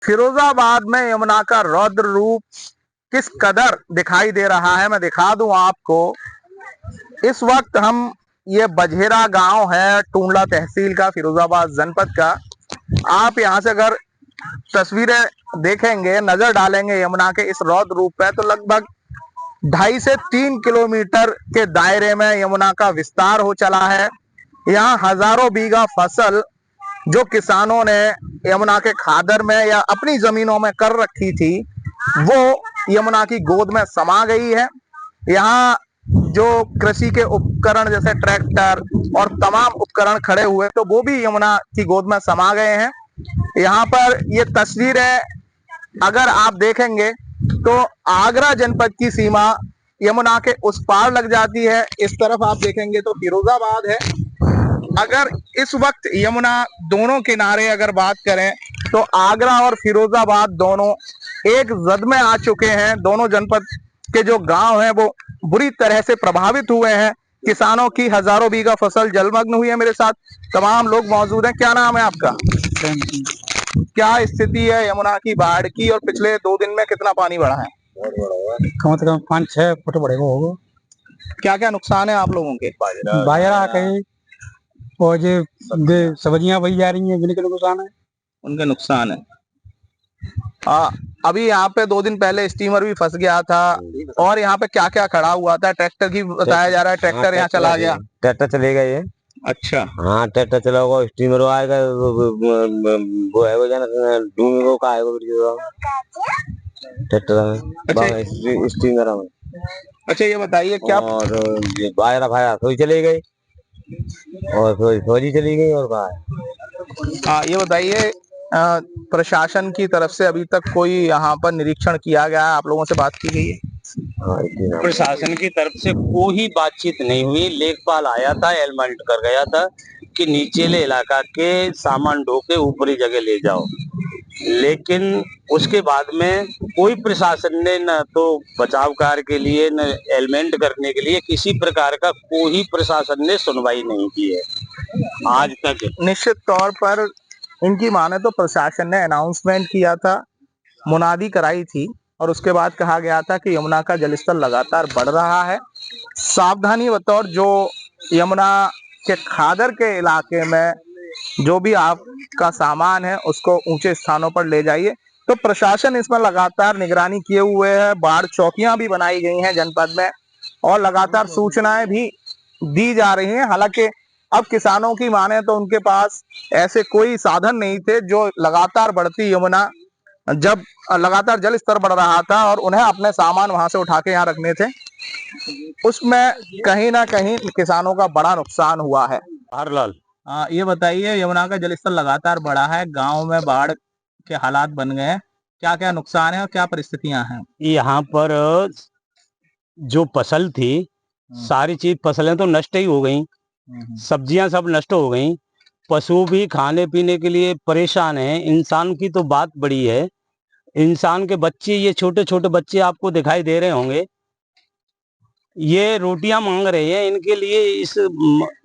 फिरोजाबाद में यमुना का रौद्र रूप किस कदर दिखाई दे रहा है, मैं दिखा दूं आपको। इस वक्त हम ये बझेरा गांव है, टूंडला तहसील का, फिरोजाबाद जनपद का। आप यहां से अगर तस्वीरें देखेंगे, नजर डालेंगे यमुना के इस रौद्र रूप पे, तो लगभग 2.5 से 3 किलोमीटर के दायरे में यमुना का विस्तार हो चला है। यहाँ हजारों बीघा फसल जो किसानों ने यमुना के खादर में या अपनी जमीनों में कर रखी थी, वो यमुना की गोद में समा गई है। यहाँ जो कृषि के उपकरण जैसे ट्रैक्टर और तमाम उपकरण खड़े हुए, तो वो भी यमुना की गोद में समा गए हैं। यहाँ पर ये तस्वीरें अगर आप देखेंगे तो आगरा जनपद की सीमा यमुना के उस पार लग जाती है। इस तरफ आप देखेंगे तो फिरोजाबाद है। अगर इस वक्त यमुना दोनों किनारे अगर बात करें तो आगरा और फिरोजाबाद दोनों एक जद में आ चुके हैं। दोनों जनपद के जो गांव हैं वो बुरी तरह से प्रभावित हुए हैं। किसानों की हजारों बीघा फसल जलमग्न हुई है। मेरे साथ तमाम लोग मौजूद हैं। क्या नाम है आपका? क्या स्थिति है यमुना की बाढ़ की, और पिछले 2 दिन में कितना पानी बढ़ा है? कम से कम 5-6 फुट बढ़ेगा होगा। क्या क्या नुकसान है आप लोगों के? बाजरा कहीं और जो सब्जियां बही जा रही हैं, जिनके नुकसान है, उनके नुकसान है। अभी यहाँ पे 2 दिन पहले स्टीमर भी फंस गया था, और यहाँ पे क्या क्या खड़ा हुआ था? ट्रैक्टर की बताया जा रहा है, ट्रैक्टर यहाँ चला गया। ट्रैक्टर चलेगा ये। अच्छा, हाँ, ट्रैक्टर चला होगा, स्टीमर आएगा, वो है वो जाना डूंगे को का आएगा ट्रैक्टर में, स्टीमर में। अच्छा ये बताइए क्या और बाजरा भाया थोड़ी चले गई, और फौजी चली गई, और कहा। ये बताइए, प्रशासन की तरफ से अभी तक कोई यहाँ पर निरीक्षण किया गया है? आप लोगों से बात की गई है? प्रशासन की तरफ से कोई बातचीत नहीं हुई। लेखपाल आया था, एलमेंट कर गया था कि नीचेले इलाका के सामान ढो के ऊपरी जगह ले जाओ, लेकिन उसके बाद में कोई प्रशासन ने न तो बचाव कार्य के लिए न एलमेंट करने के लिए किसी प्रकार का कोई प्रशासन ने सुनवाई नहीं की है आज तक। निश्चित तौर पर इनकी माने तो प्रशासन ने अनाउंसमेंट किया था, मुनादी कराई थी, और उसके बाद कहा गया था कि यमुना का जलस्तर लगातार बढ़ रहा है, सावधानी बतौर जो यमुना के खादर के इलाके में जो भी आपका सामान है उसको ऊंचे स्थानों पर ले जाइए। तो प्रशासन इसमें लगातार निगरानी किए हुए है। बाढ़ चौकियां भी बनाई गई हैं जनपद में, और लगातार सूचनाएं भी दी जा रही हैं। हालांकि अब किसानों की माने तो उनके पास ऐसे कोई साधन नहीं थे, जो लगातार बढ़ती यमुना, जब लगातार जल स्तर बढ़ रहा था और उन्हें अपने सामान वहां से उठा के यहाँ रखने थे, उसमें कहीं ना कहीं किसानों का बड़ा नुकसान हुआ है। हरलाल, ये बताइए, यमुना का जल स्तर लगातार बढ़ा है, गांव में बाढ़ के हालात बन गए हैं, क्या क्या नुकसान है और क्या परिस्थितियां हैं? यहाँ पर जो फसल थी, सारी चीज फसलें तो नष्ट ही हो गई, सब्जियां सब नष्ट हो गई, पशु भी खाने पीने के लिए परेशान हैं। इंसान की तो बात बड़ी है, इंसान के बच्चे, ये छोटे छोटे बच्चे आपको दिखाई दे रहे होंगे, ये रोटियां मांग रहे हैं। इनके लिए इस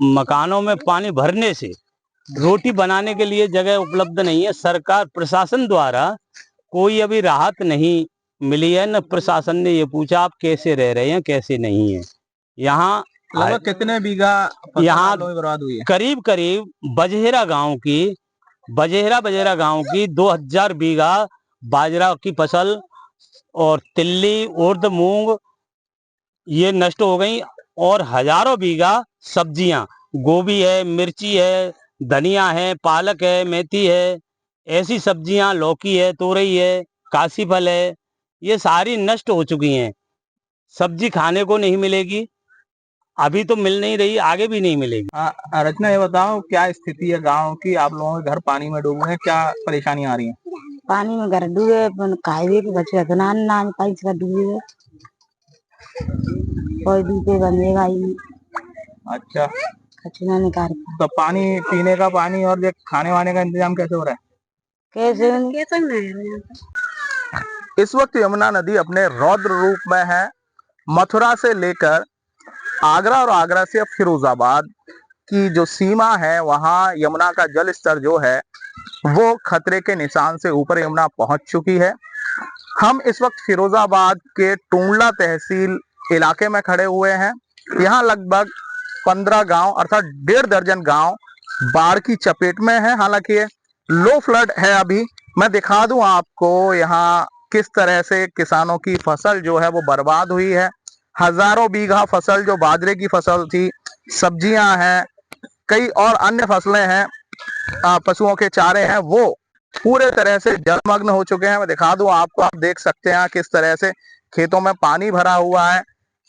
मकानों में पानी भरने से रोटी बनाने के लिए जगह उपलब्ध नहीं है। सरकार प्रशासन द्वारा कोई अभी राहत नहीं मिली है, न प्रशासन ने ये पूछा आप कैसे रह रहे हैं, कैसे नहीं है। यहाँ लगभग कितने बीघा यहाँ बर्बाद हुई है? करीब करीब बझेरा गांव की 2000 बीघा बाजरा की फसल और तिल्ली, उर्द, मूंग ये नष्ट हो गई, और हजारों बीघा सब्जियां, गोभी है, मिर्ची है, धनिया है, पालक है, मेथी है, ऐसी सब्जियां, लौकी है, तोरई है, काशी फल है, ये सारी नष्ट हो चुकी हैं। सब्जी खाने को नहीं मिलेगी, अभी तो मिल नहीं रही, आगे भी नहीं मिलेगी। रचना ये बताओ, क्या स्थिति है गांव की? आप लोगों के घर पानी में डूबे हैं, क्या परेशानियां आ रही हैं? पानी में घर डूबे, खाए के बच्चे ना पाइप से डूबे, कोई डूबे बनेगा ही। अच्छा, कचरा निकाल, तो पानी पीने का पानी और ये खाने वाने का इंतजाम कैसे हो रहा है? कैसे इस वक्त यमुना नदी अपने रौद्र रूप में है। मथुरा से लेकर आगरा और आगरा से अब फिरोजाबाद, की जो सीमा है वहां यमुना का जल स्तर जो है वो खतरे के निशान से ऊपर यमुना पहुंच चुकी है। हम इस वक्त फिरोजाबाद के टूंडला तहसील इलाके में खड़े हुए हैं। यहाँ लगभग 15 गांव अर्थात 1.5 दर्जन गांव बाढ़ की चपेट में है। हालांकि ये लो फ्लड है। अभी मैं दिखा दूं आपको यहाँ किस तरह से किसानों की फसल जो है वो बर्बाद हुई है। हजारों बीघा फसल जो बाजरे की फसल थी, सब्जियां हैं, कई और अन्य फसलें हैं, पशुओं के चारे हैं, वो पूरे तरह से जलमग्न हो चुके हैं। मैं दिखा दूं आपको, आप देख सकते हैं किस तरह से खेतों में पानी भरा हुआ है।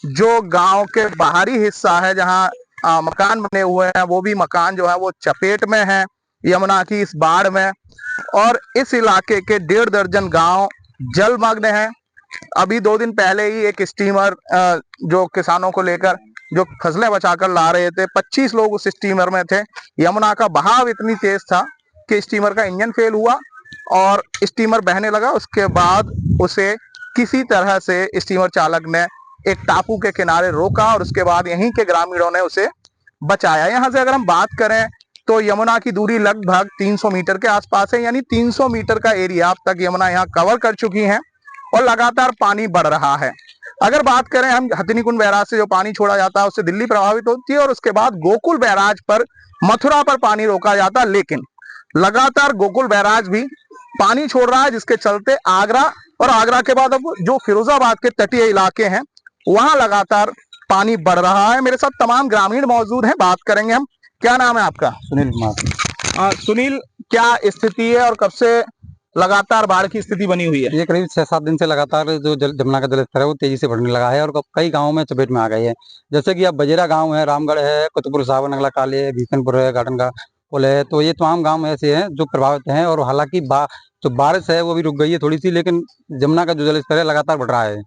जो गांव के बाहरी हिस्सा है जहां मकान बने हुए हैं, वो भी मकान जो है वो चपेट में है यमुना की इस बाढ़ में। और इस इलाके के 1.5 दर्जन गांव जलमग्न हैं। अभी 2 दिन पहले ही एक स्टीमर जो किसानों को लेकर जो फसलें बचाकर ला रहे थे, 25 लोग उस स्टीमर में थे। यमुना का बहाव इतनी तेज था कि स्टीमर का इंजन फेल हुआ और स्टीमर बहने लगा। उसके बाद उसे किसी तरह से स्टीमर चालक ने एक टापू के किनारे रोका और उसके बाद यहीं के ग्रामीणों ने उसे बचाया। यहाँ से अगर हम बात करें तो यमुना की दूरी लगभग 300 मीटर के आसपास है, यानी 300 मीटर का एरिया अब तक यमुना यहाँ कवर कर चुकी है और लगातार पानी बढ़ रहा है। अगर बात करें हम हथिनीकुंड बैराज से जो पानी छोड़ा जाता है उससे दिल्ली प्रभावित होती है और उसके बाद गोकुल बैराज पर, मथुरा पर पानी रोका जाता है, लेकिन लगातार गोकुल बैराज भी पानी छोड़ रहा है, जिसके चलते आगरा और आगरा के बाद अब जो फिरोजाबाद के तटीय इलाके हैं वहां लगातार पानी बढ़ रहा है। मेरे साथ तमाम ग्रामीण मौजूद हैं, बात करेंगे हम। क्या नाम है आपका? सुनील कुमार। सुनील, क्या स्थिति है और कब से लगातार बाढ़ की स्थिति बनी हुई है? ये करीब 6-7 दिन से लगातार जो जमुना का जलस्तर है वो तेजी से बढ़ने लगा है और कई गांवों में चपेट में आ गए हैं। जैसे कि अब बजेरा गांव है, रामगढ़ है, कुतुबपुर साहब, नगला काले है, भीषणपुर है, गार्डन का पुल है, तो ये तमाम गांव ऐसे हैं जो प्रभावित हैं। और हालांकि जो बारिश है वो भी रुक गई है थोड़ी सी, लेकिन जमुना का जो जलस्तर है लगातार बढ़ रहा है।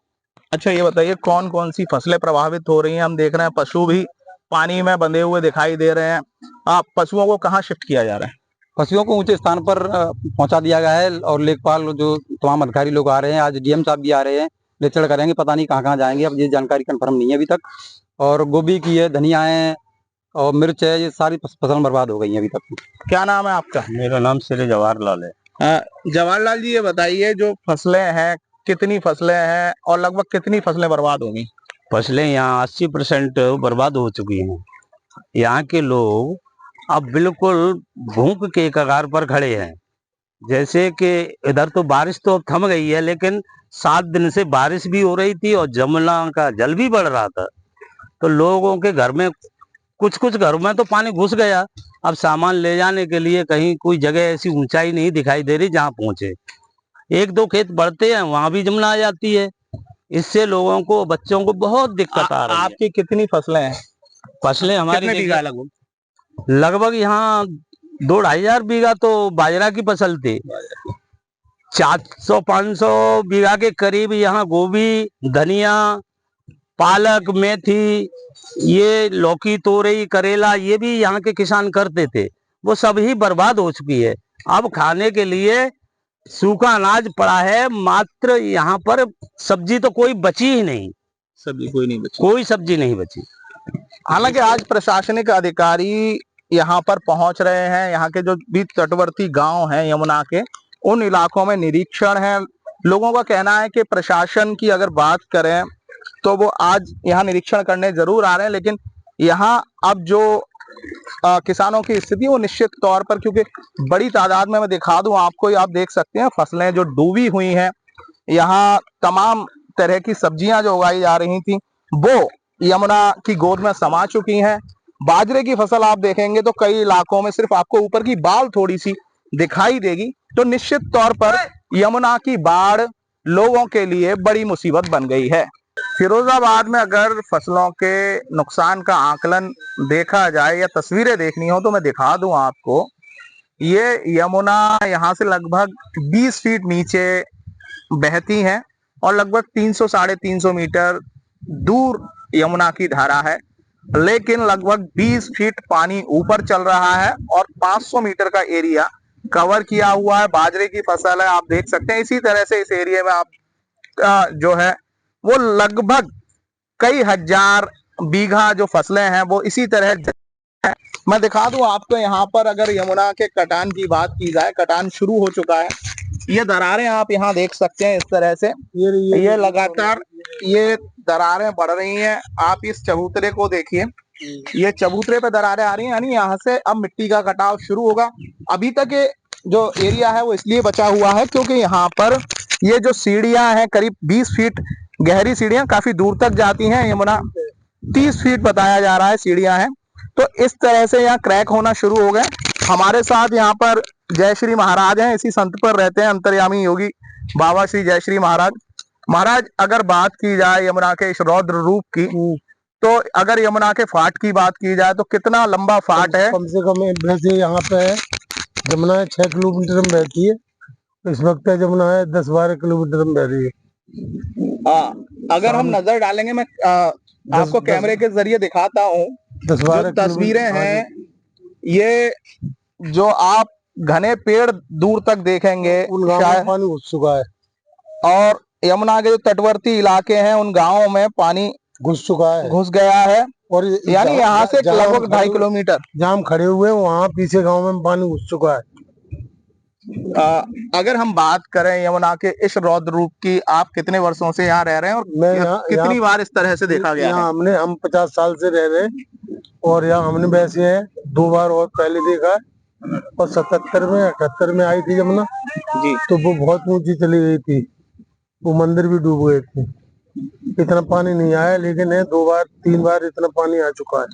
अच्छा, ये बताइए कौन कौन सी फसलें प्रभावित हो रही हैं? हम देख रहे हैं पशु भी पानी में बंधे हुए दिखाई दे रहे हैं। आप पशुओं को कहाँ शिफ्ट किया जा रहा है? पशुओं को ऊंचे स्थान पर पहुंचा दिया गया है और लेखपाल जो तमाम अधिकारी लोग आ रहे हैं, आज डीएम साहब भी आ रहे हैं, निरीक्षण करेंगे, पता नहीं कहाँ कहाँ जाएंगे, अब ये जानकारी कंफर्म नहीं है अभी तक। और गोभी की है, धनिया है और मिर्च है, ये सारी फसल बर्बाद हो गई है अभी तक। क्या नाम है आपका? मेरा नाम श्री जवाहरलाल है। जवाहरलाल जी, ये बताइए जो फसलें हैं, कितनी फसलें हैं और लगभग कितनी फसलें बर्बाद होंगी? फसलें यहाँ 80% बर्बाद हो चुकी हैं। यहाँ के लोग अब बिल्कुल भूख के कगार पर खड़े हैं। जैसे कि इधर तो बारिश तो थम गई है, लेकिन 7 दिन से बारिश भी हो रही थी और जमुना का जल भी बढ़ रहा था, तो लोगों के घर में कुछ घरों में तो पानी घुस गया। अब सामान ले जाने के लिए कहीं कोई जगह ऐसी ऊंचाई नहीं दिखाई दे रही जहां पहुंचे। 1-2 खेत बढ़ते हैं, वहां भी जमुना आ जाती है। इससे लोगों को, बच्चों को बहुत दिक्कत आ रही है। आपकी कितनी फसलें हैं? फसलें हमारी कितने बीघा लगभग? लगभग यहाँ 2-2.5 हजार बीघा तो बाजरा की फसल थी। 400-500 बीघा के करीब यहाँ गोभी, धनिया, पालक, मेथी, ये लौकी, तोरई, करेला, ये भी यहाँ के किसान करते थे, वो सब ही बर्बाद हो चुकी है। अब खाने के लिए सूखा अनाज पड़ा है, मात्र यहाँ पर सब्जी तो कोई बची ही नहीं। सब्जी कोई नहीं बची? कोई सब्जी नहीं बची। हालांकि आज प्रशासनिक अधिकारी यहाँ पर पहुंच रहे हैं। यहाँ के जो भी तटवर्ती गांव हैं यमुना के, उन इलाकों में निरीक्षण है। लोगों का कहना है कि प्रशासन की अगर बात करें तो वो आज यहाँ निरीक्षण करने जरूर आ रहे हैं, लेकिन यहाँ अब जो किसानों की स्थिति वो निश्चित तौर पर, क्योंकि बड़ी तादाद में, मैं दिखा दूं आपको, आप देख सकते हैं फसलें जो डूबी हुई हैं। यहाँ तमाम तरह की सब्जियां जो उगाई जा रही थी वो यमुना की गोद में समा चुकी हैं। बाजरे की फसल आप देखेंगे तो कई इलाकों में सिर्फ आपको ऊपर की बाल थोड़ी सी दिखाई देगी। तो निश्चित तौर पर यमुना की बाढ़ लोगों के लिए बड़ी मुसीबत बन गई है। फिरोजाबाद में अगर फसलों के नुकसान का आकलन देखा जाए या तस्वीरें देखनी हो तो मैं दिखा दूं आपको। ये यमुना यहाँ से लगभग 20 फीट नीचे बहती है और लगभग 300-350 मीटर दूर यमुना की धारा है, लेकिन लगभग 20 फीट पानी ऊपर चल रहा है और 500 मीटर का एरिया कवर किया हुआ है। बाजरे की फसल है, आप देख सकते हैं। इसी तरह से इस एरिया में आप जो है वो लगभग कई हजार बीघा जो फसलें हैं वो इसी तरह है। मैं दिखा दूं आपको यहाँ पर, अगर यमुना के कटान की बात की जाए, कटान शुरू हो चुका है। ये दरारें आप यहाँ देख सकते हैं इस तरह से, ये लगातार ये दरारें बढ़ रही हैं। आप इस चबूतरे को देखिए, ये चबूतरे पे दरारें आ रही हैं, यानी यहाँ से अब मिट्टी का कटाव शुरू होगा। अभी तक ये जो एरिया है वो इसलिए बचा हुआ है क्योंकि यहाँ पर ये जो सीढ़ियां हैं, करीब 20 फीट गहरी सीढ़ियां काफी दूर तक जाती हैं। यमुना 30 फीट बताया जा रहा है सीढ़ियां हैं। तो इस तरह से यहाँ क्रैक होना शुरू हो गए। हमारे साथ यहाँ पर जय श्री महाराज हैं, इसी संत पर रहते हैं अंतर्यामी योगी बाबा श्री जय श्री महाराज। महाराज, अगर बात की जाए यमुना के इस रौद्र रूप की, तो अगर यमुना के फाट की बात की जाए तो कितना लंबा फाट है? कम से कम वैसे यहाँ पे है यमुना 6 किलोमीटर में बहती है, इस वक्त यमुना है 10-12 किलोमीटर में बह रही है। अगर हम नजर डालेंगे, मैं आपको कैमरे के जरिए दिखाता हूँ, 10-12 तस्वीरें हैं, ये जो आप घने पेड़ दूर तक देखेंगे, उन गाँवों में पानी घुस चुका है, और यमुना के जो तटवर्ती इलाके हैं उन गांवों में पानी घुस चुका है, घुस गया है। और यानी यहाँ से लगभग 2.5 किलोमीटर जहाँ हम खड़े हुए हैं वहाँ पीछे गांव में पानी घुस चुका है। अगर हम बात करें यमुना के इस रौद्र रूप की, आप कितने वर्षों से यहाँ रह रहे हैं और कितनी बार इस तरह से देखा गया है? हम 50 साल से रह रहे हैं और यहाँ हमने वैसे है 2 बार और पहले देखा है, और 77 में 78 में आई थी यमुना जी, तो वो बहुत ऊंची चली गई थी, वो मंदिर भी डूब गए थे। इतना पानी नहीं आया, लेकिन है 2 बार 3 बार इतना पानी आ चुका है।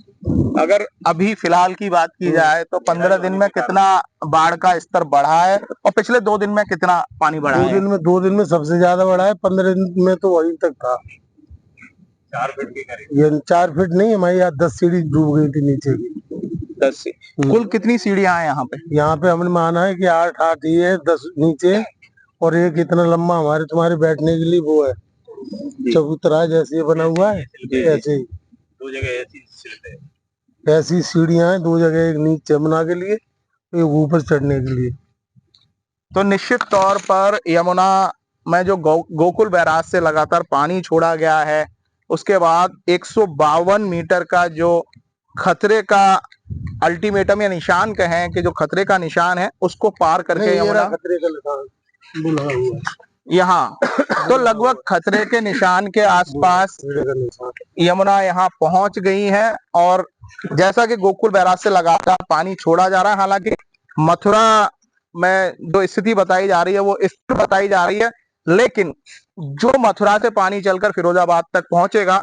अगर अभी फिलहाल की बात की जाए तो 15 दिन में कितना बाढ़ का स्तर बढ़ा है, और पिछले 2 दिन में कितना पानी बढ़ा है? 2 दिन में सबसे ज्यादा बढ़ा है, 15 दिन में तो वहीं तक था। 4 फीट के करीब। ये 4 फीट नहीं, हमारी यहाँ 10 सीढ़ी डूब गई थी नीचे की। 10 से कुल कितनी सीढ़ियां हैं यहाँ पे? यहाँ पे हमने माना है कि 8 ही है, 10 नीचे, और एक इतना लंबा हमारे तुम्हारे बैठने के लिए वो है चबूतरा जैसे बना हुआ है, ऐसे ही 2 जगह ऐसी सीढ़ियां हैं, 2 जगह, एक नीचे यमुना के लिए, एक ऊपर चढ़ने के लिए। तो निश्चित तौर पर यमुना में जो गोकुल बैराज से लगातार पानी छोड़ा गया है, उसके बाद 152 मीटर का जो खतरे का अल्टीमेटम या निशान कहें कि जो खतरे का निशान है, उसको पार करके यमुना खतरे का निशान बुला हुआ है यहाँ तो लगभग खतरे के निशान के आसपास यमुना यहाँ पहुंच गई है। और जैसा कि गोकुल बैराज से लगातार पानी छोड़ा जा रहा है, हालांकि मथुरा में जो स्थिति बताई जा रही है वो स्थिर बताई जा रही है, लेकिन जो मथुरा से पानी चलकर फिरोजाबाद तक पहुंचेगा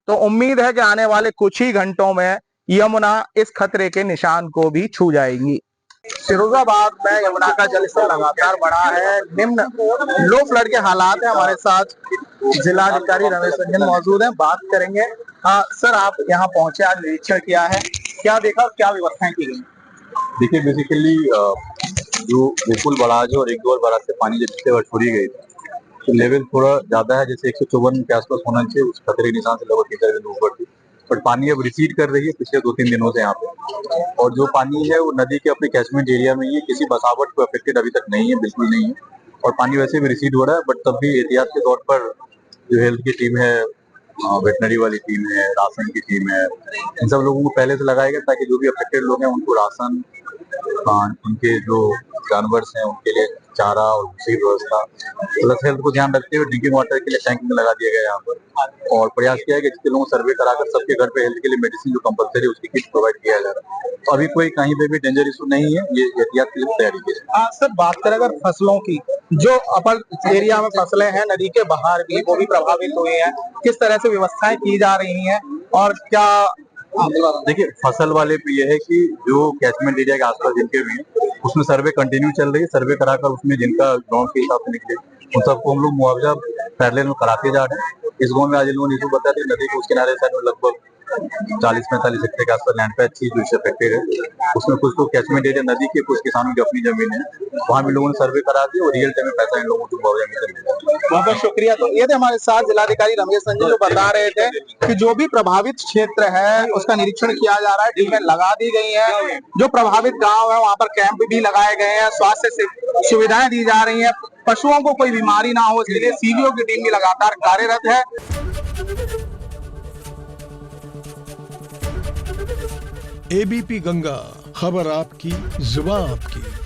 तो उम्मीद है कि आने वाले कुछ ही घंटों में यमुना इस खतरे के निशान को भी छू जाएगी। फिरोजाबाद में यमुना का जलस्तर लगातार बढ़ा है, निम्न लो फ्लड के हालात है। हमारे साथ जिलाधिकारी रमेश रंजन मौजूद हैं, बात करेंगे। सर, आप यहाँ पहुंचे, आज निरीक्षण किया है, क्या देखा और क्या व्यवस्थाएं की गई? देखिए, बेसिकली जो गोकुल बराज और 1-2 बराज से पानी जब पिछले बार छोड़ी गई तो लेवल थोड़ा ज्यादा है, जैसे 154 के आसपास होना चाहिए, उस खतरे के निशान से लगभग 3 ऊपर थी, बट पानी अब रिसीड कर रही है पिछले 2-3 दिनों से यहाँ पे। और जो पानी है वो नदी के अपने कैचमेंट एरिया में ही है, किसी बसावट को अफेक्टेड अभी तक नहीं है, बिल्कुल नहीं है, और पानी वैसे भी रिसीड हो रहा है। बट तब भी एहतियात के तौर पर जो हेल्थ की टीम है, वेटनरी वाली टीम है, राशन की टीम है, इन सब लोगों को पहले से लगाया गया ताकि जो भी अफेक्टेड लोग हैं उनको राशन, उनके जो जानवर हैं उनके लिए चारा और दूसरी व्यवस्था, प्लस हेल्थ को ध्यान रखते हुए ड्रिंकिंग वाटर के लिए टैंकिंग लगा दिया गया यहाँ पर। और प्रयास किया है कि जितने लोगों को सर्वे कराकर सबके घर पे हेल्थ के लिए मेडिसिन जो कंपलसरी उसकी किट प्रोवाइड किया जा रहा है। तो अभी कोई कहीं पे भी डेंजर इशू नहीं है, ये एहतियात के लिए तैयारी की है। सर, बात करें अगर फसलों की, जो अपर एरिया में फसलें हैं नदी के बाहर भी, वो भी प्रभावित हुए हैं, किस तरह से व्यवस्थाएं की जा रही हैं और क्या? देखिए, फसल वाले पे ये है कि जो कैचमेंट एरिया के आसपास जिनके भी हैं उसमें सर्वे कंटिन्यू चल रही है, सर्वे कराकर उसमें जिनका गांव के हिसाब से निकले उन सबको हम लोग मुआवजा पैरेलल में कराते जा रहे हैं। इस गांव में आज इन लोगों ने बताया कि नदी के उस किनारे साइड में लगभग 40-45 हेक्टेयर के आसपास लैंड पैच थी जो इससे अफेक्टेड है, उसमें कुछ तो कैचमेंट एरिया नदी के, कुछ किसानों की अपनी जमीन है, वहाँ भी लोगों ने सर्वे करा दिया और रियल टाइम में पैसा इन लोगों को मुआवजा मिल रहा है। बहुत बहुत शुक्रिया। तो ये थे हमारे साथ जिलाधिकारी रमेश रंजन, जो बता रहे थे कि जो भी प्रभावित क्षेत्र है उसका निरीक्षण किया जा रहा है, टीमें लगा दी गई है, जो प्रभावित गाँव है वहाँ पर कैंप भी लगाए गए हैं, स्वास्थ्य सुविधाएं दी जा रही है, पशुओं को कोई बीमारी ना हो इसके लिए सीबीओ की टीम भी लगातार कार्यरत है। एबीपी गंगा, खबर आपकी, जुबान आपकी।